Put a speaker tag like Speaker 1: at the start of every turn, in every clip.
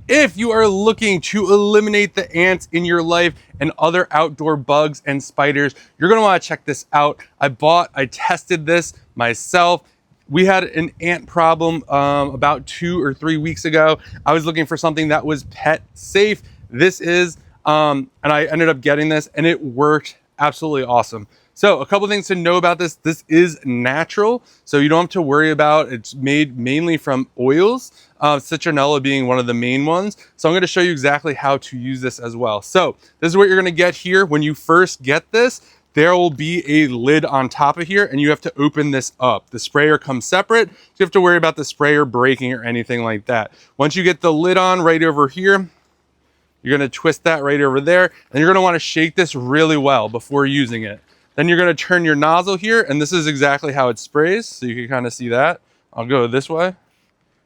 Speaker 1: If you are looking to eliminate the ants in your life and other outdoor bugs and spiders, you're gonna wanna check this out. I tested this myself. We had an ant problem about 2 or 3 weeks ago. I was looking for something that was pet safe. This is, and I ended up getting this and it worked absolutely awesome. So a couple things to know about this. This is natural, so you don't have to worry about, it's made mainly from oils, citronella being one of the main ones. So I'm gonna show you exactly how to use this as well. So this is what you're gonna get here. When you first get this, there will be a lid on top of here and you have to open this up. The sprayer comes separate, so you have to worry about the sprayer breaking or anything like that. Once you get the lid on right over here, you're gonna twist that right over there, and you're gonna wanna shake this really well before using it. Then you're gonna turn your nozzle here, and this is exactly how it sprays, so you can kind of see that. I'll go this way.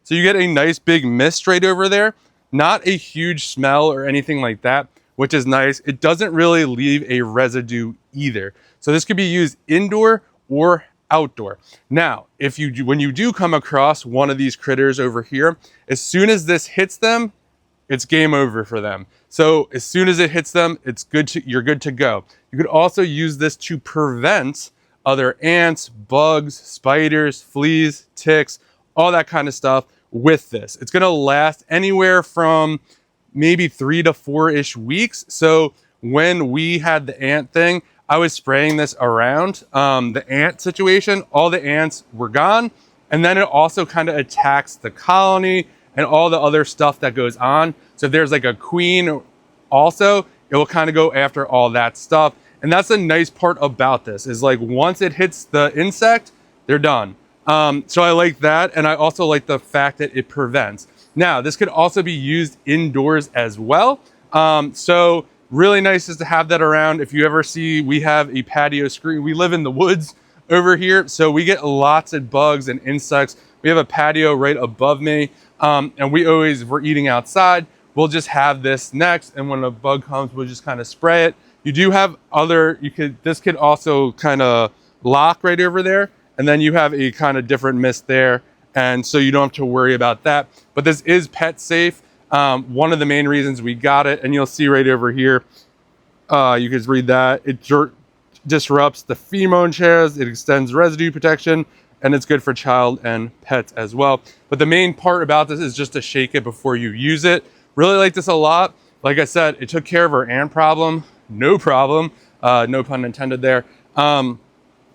Speaker 1: So you get a nice big mist right over there. Not a huge smell or anything like that, which is nice. It doesn't really leave a residue either. So this could be used indoor or outdoor. Now, when you do come across one of these critters over here, as soon as this hits them, it's game over for them. So as soon as it hits them, you're good to go. You could also use this to prevent other ants, bugs, spiders, fleas, ticks, all that kind of stuff with this. It's gonna last anywhere from maybe 3 to 4-ish weeks. So when we had the ant thing, I was spraying this around the ant situation. All the ants were gone. And then it also kind of attacks the colony and all the other stuff that goes on. So if there's like a queen also, it will kind of go after all that stuff. And that's the nice part about this, is like once it hits the insect, they're done. So I like that. And I also like the fact that it prevents. Now, this could also be used indoors as well. So really nice is to have that around. If you ever see, we have a patio screen. We live in the woods over here, so we get lots of bugs and insects. We have a patio right above me. And we're eating outside, we'll just have this next, and when a bug comes, we'll just kind of spray it. You do have this could also kind of lock right over there, and then you have a kind of different mist there, and so you don't have to worry about that. But this is pet safe. One of the main reasons we got it, and you'll see right over here, you can read that, it disrupts the pheromone shares, it extends residue protection, and it's good for child and pets as well. But the main part about this is just to shake it before you use it. Really like this a lot. Like I said, it took care of our ant problem, no problem, no pun intended there.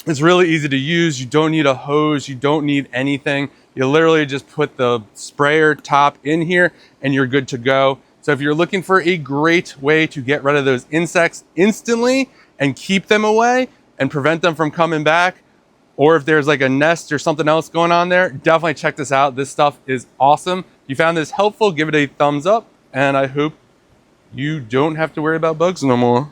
Speaker 1: It's really easy to use. You don't need a hose, you don't need anything. You literally just put the sprayer top in here and you're good to go. So if you're looking for a great way to get rid of those insects instantly and keep them away and prevent them from coming back, or if there's like a nest or something else going on there, definitely check this out. This stuff is awesome. If you found this helpful, give it a thumbs up, and I hope you don't have to worry about bugs no more.